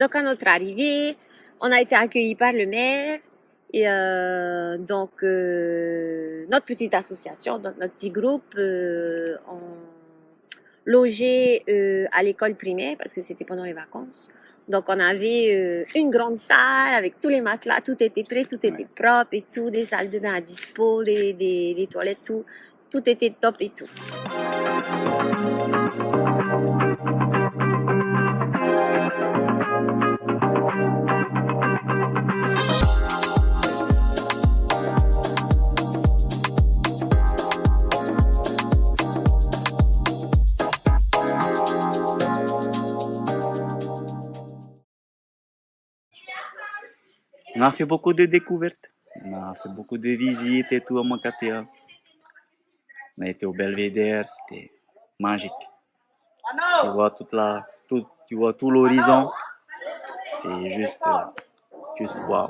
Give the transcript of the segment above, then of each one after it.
Donc à notre arrivée, on a été accueillis par le maire et notre petite association, donc notre petit groupe, ont logé à l'école primaire parce que c'était pendant les vacances. Donc on avait une grande salle avec tous les matelas, tout était prêt, tout était propre et tout, des salles de bain à dispo, des toilettes, tout était top et tout. On a fait beaucoup de découvertes. On a fait beaucoup de visites et tout à Makatea. On a été au Belvédère, c'était magique. Tu vois tu vois tout l'horizon. C'est juste waouh.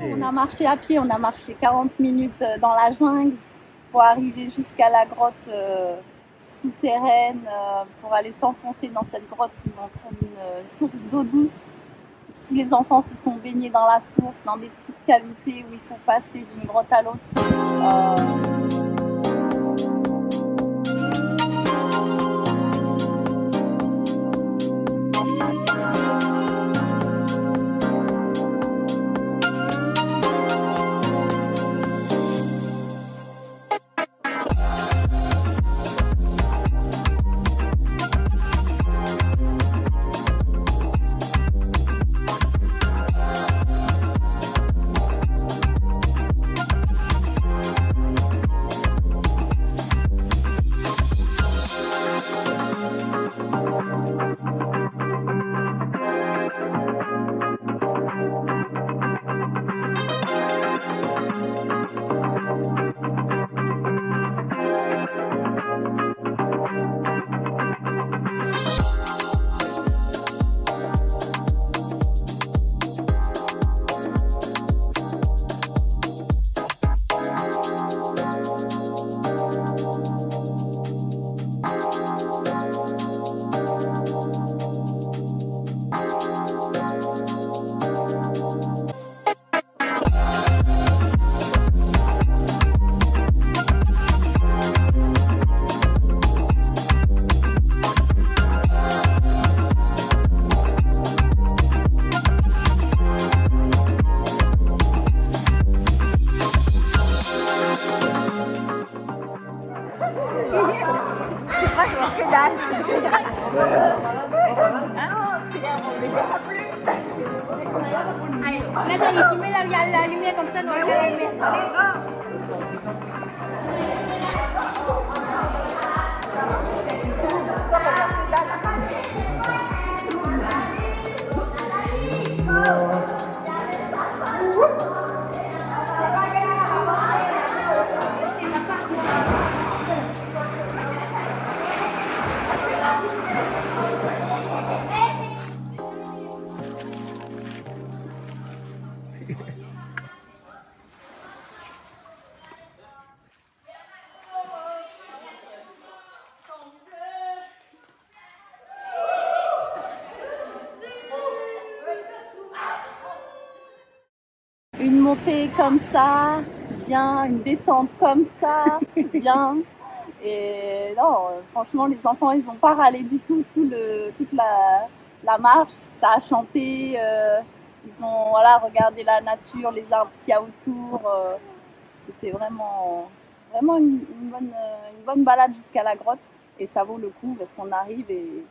On a marché à pied, on a marché 40 minutes dans la jungle pour arriver jusqu'à la grotte souterraine, pour aller s'enfoncer dans cette grotte où on trouve une source d'eau douce. Tous les enfants se sont baignés dans la source, dans des petites cavités où il faut passer d'une grotte à l'autre. Nathalie, tu mets la lumière comme ça, nous on regarde la lumière. montée comme ça, bien, une descente comme ça, bien. Et non, franchement, les enfants, ils n'ont pas râlé du tout, toute la marche. Ça a chanté, ils ont regardé la nature, les arbres qu'il y a autour. C'était vraiment une bonne balade jusqu'à la grotte. Et ça vaut le coup parce qu'on arrive et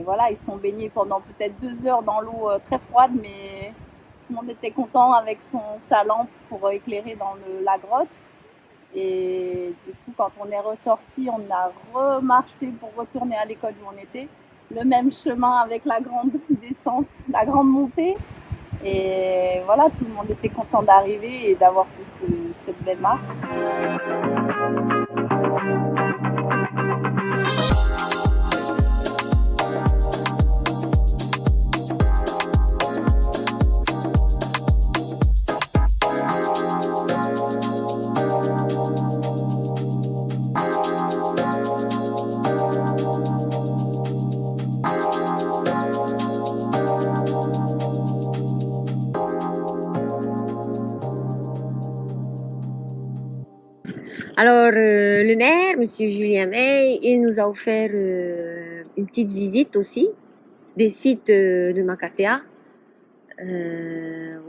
voilà, ils sont baignés pendant peut-être 2 heures dans l'eau très froide, mais tout le monde était content avec sa lampe pour éclairer dans la grotte. Et du coup, quand on est ressorti, on a remarché pour retourner à l'école où on était. Le même chemin avec la grande descente, la grande montée. Et voilà, tout le monde était content d'arriver et d'avoir fait cette belle marche. Alors, le maire, Monsieur Julien May, il nous a offert une petite visite aussi des sites de Makatea.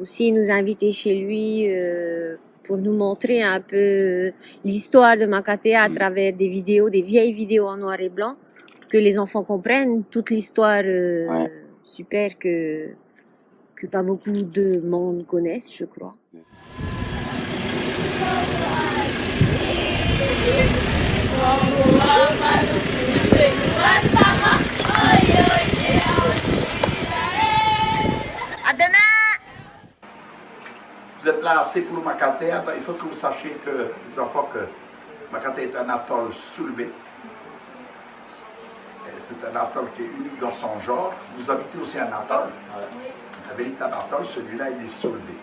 Aussi, il nous a invités chez lui pour nous montrer un peu l'histoire de Makatea à travers des vidéos, des vieilles vidéos en noir et blanc, pour que les enfants comprennent toute l'histoire super que pas beaucoup de monde connaissent, je crois. À demain! Vous êtes là assez pour Makatea, il faut que vous sachiez que, les enfants, que Makatea est un atoll soulevé. C'est un atoll qui est unique dans son genre. Vous habitez aussi un atoll, un véritable atoll, celui-là il est soulevé.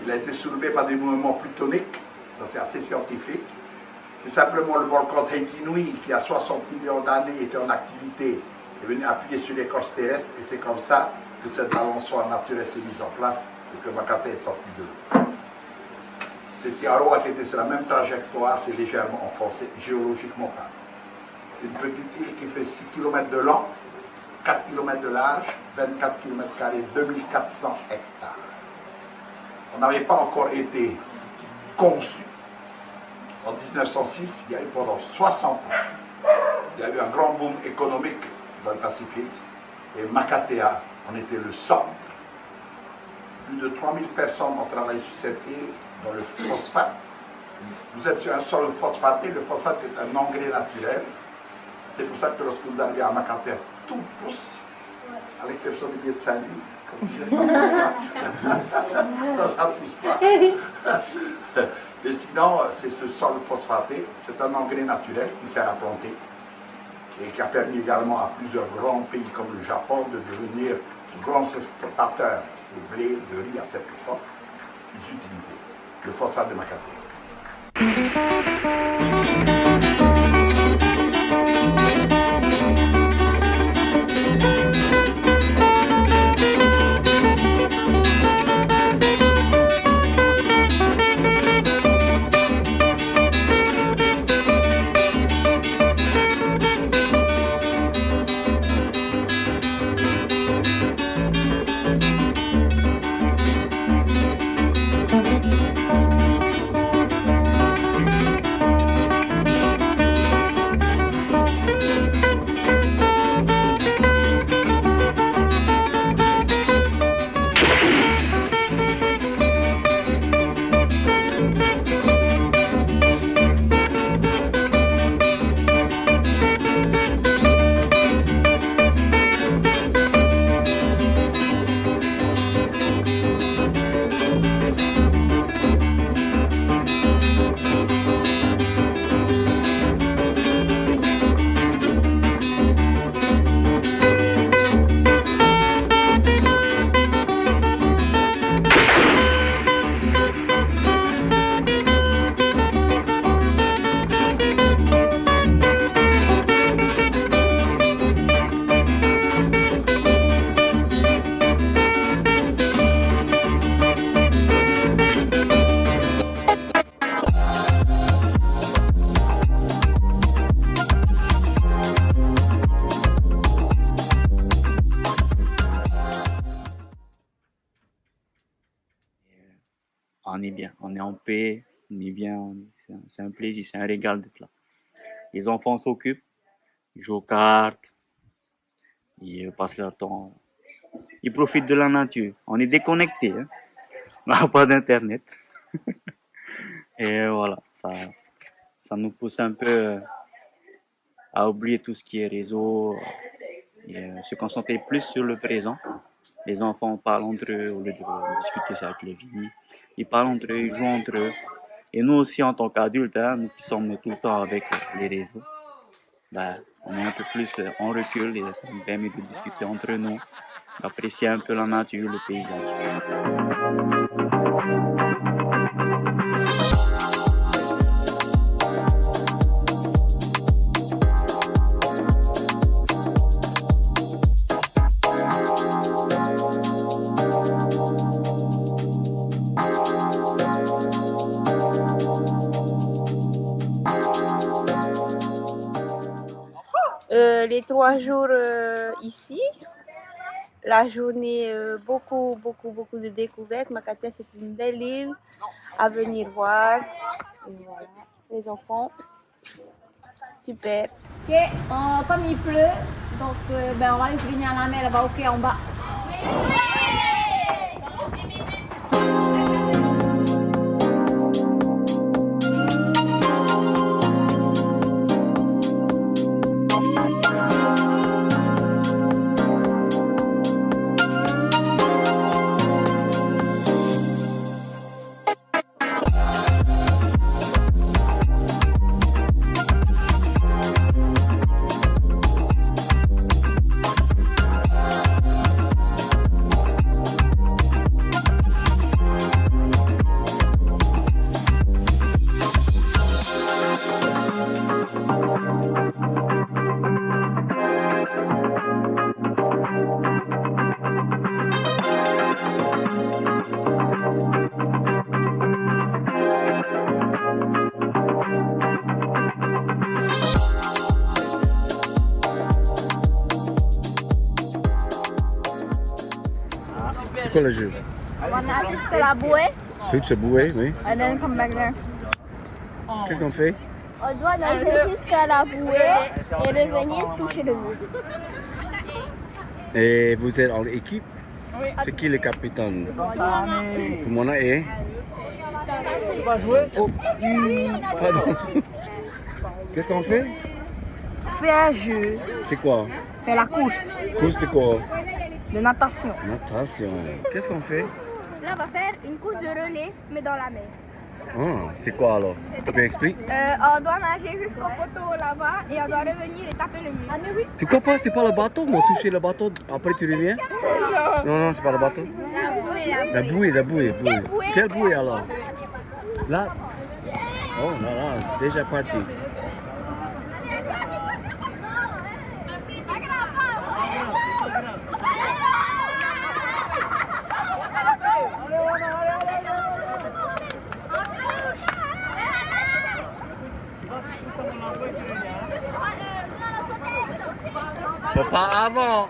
Il a été soulevé par des mouvements plutoniques, ça c'est assez scientifique. C'est simplement le volcan Tenkinui qui a 60 millions d'années était en activité, est venu appuyer sur l'écorce terrestre et c'est comme ça que cette balançoire naturelle s'est mise en place et que Makatea est sorti de l'eau. C'est Tiaroa qui était sur la même trajectoire, c'est légèrement enfoncé géologiquement parlant. C'est une petite île qui fait 6 km de long, 4 km de large, 24 km, 2400 hectares. On n'avait pas encore été conçu. En 1906, il y a eu pendant 60 ans, il y a eu un grand boom économique dans le Pacifique et Makatea en était le centre. Plus de 3000 personnes ont travaillé sur cette île dans le phosphate. Vous êtes sur un sol phosphaté, le phosphate est un engrais naturel. C'est pour ça que lorsque vous arrivez à Makatea, tout pousse, à l'exception des pieds de Saint-Louis. ça pousse pas. Mais sinon, c'est ce sol phosphaté, c'est un engrais naturel qui sert à planter et qui a permis également à plusieurs grands pays comme le Japon de devenir grands exportateurs de blé, de riz à cette époque. Ils utilisaient le phosphate de Makatea. on est bien, on est en paix, on est bien, c'est un plaisir, c'est un régal d'être là. Les enfants s'occupent, ils jouent aux cartes, ils passent leur temps, ils profitent de la nature. On est déconnectés, hein. On n'a pas d'internet. Et voilà, ça nous pousse un peu à oublier tout ce qui est réseau et se concentrer plus sur le présent. Les enfants parlent entre eux au lieu de discuter ça avec les filles. Ils parlent entre eux, ils jouent entre eux. Et nous aussi, en tant qu'adultes, hein, nous qui sommes tout le temps avec les réseaux, ben, on est un peu plus en recul et ça nous permet de discuter entre nous, d'apprécier un peu la nature, le paysage. Les 3 jours ici, la journée, beaucoup de découvertes. Makatia, c'est une belle île à venir voir. Et voilà, les enfants, super. Ok, comme il pleut, donc on va aller se baigner à la mer là-bas, ok, en bas. C'est quoi le jeu? On a jusqu'à la bouée, Toute se bouée, oui. and then come back there. Qu'est-ce qu'on fait? On doit nager jusqu'à la bouée et revenir toucher le bout. Et vous êtes en équipe? C'est qui le capitaine? Tout le monde est? Oh, pardon. Qu'est-ce qu'on fait? Fait un jeu, C'est quoi? fait la course Course de quoi? de natation. Natation. Qu'est-ce qu'on fait? Là, on va faire une course de relais, mais dans la mer. Ah, c'est quoi alors? Tu peux expliquer? On doit nager jusqu'au poteau là-bas et on doit revenir et taper le mur. Ah, mais oui. Tu comprends, c'est pas le bateau, moi, toucher le bateau, après tu reviens? Non, c'est pas le bateau. La bouée. Quelle bouée alors? Là? Oh là là, c'est déjà parti. Papa avant.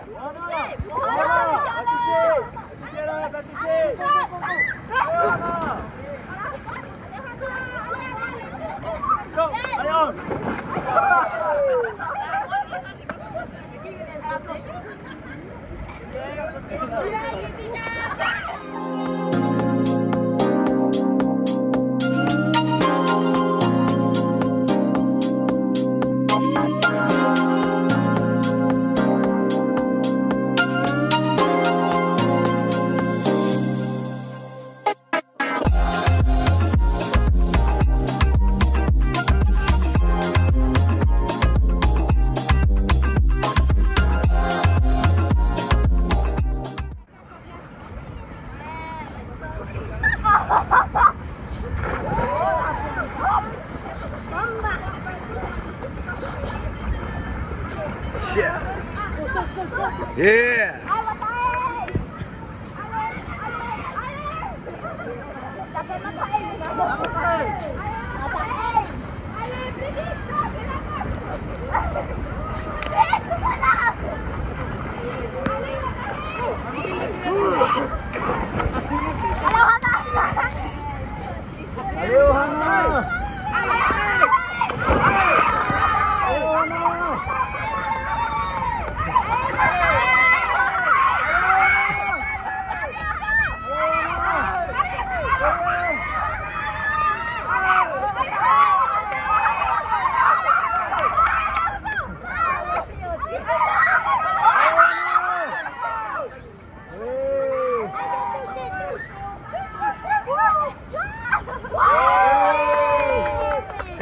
Yeah!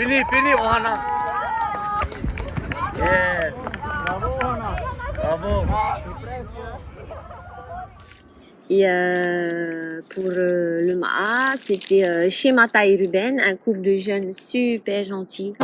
Fini, fini, Ohana. Yes. Bravo, Ohana. Bravo. Et pour le Ma'a, c'était chez Mata et Ruben, un couple de jeunes super gentils.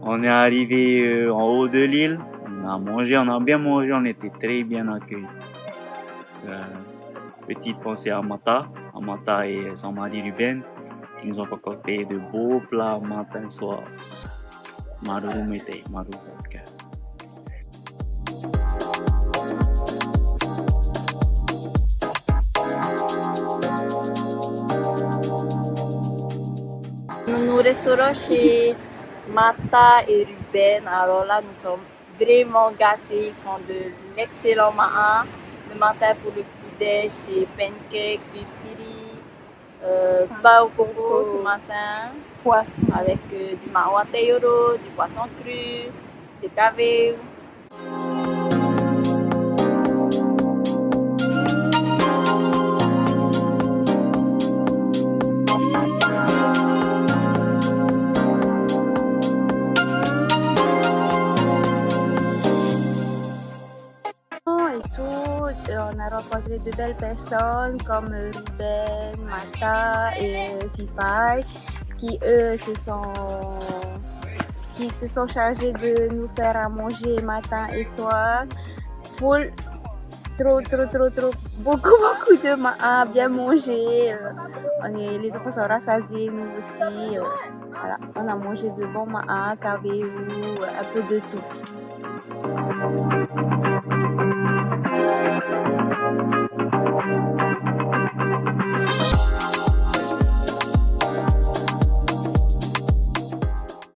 On est arrivé en haut de l'île, on a mangé, on a bien mangé, on était très bien accueillis. Petite pensée à Mata et son mari Ruben, qui nous ont concocté de beaux plats matin, soir. Maru mete, maru vodka. Nous restaurons chez Mata et Ruben. Alors là, nous sommes vraiment gâtés. Ils font de l'excellent ma'a. Le matin pour le petit-déj, c'est pancake, firfiri, pain au coco ce matin. Poisson. Avec du ma'a teyoro, du poisson cru, des kaveu. Et tout, on a rencontré de belles personnes comme Ruben, Mata et Sifai qui eux se sont chargés de nous faire à manger matin et soir. Full, trop, beaucoup de ma'a, bien mangé. Les enfants sont rassasiés, nous aussi. Voilà, on a mangé de bons ma'a, kaveu, un peu de tout.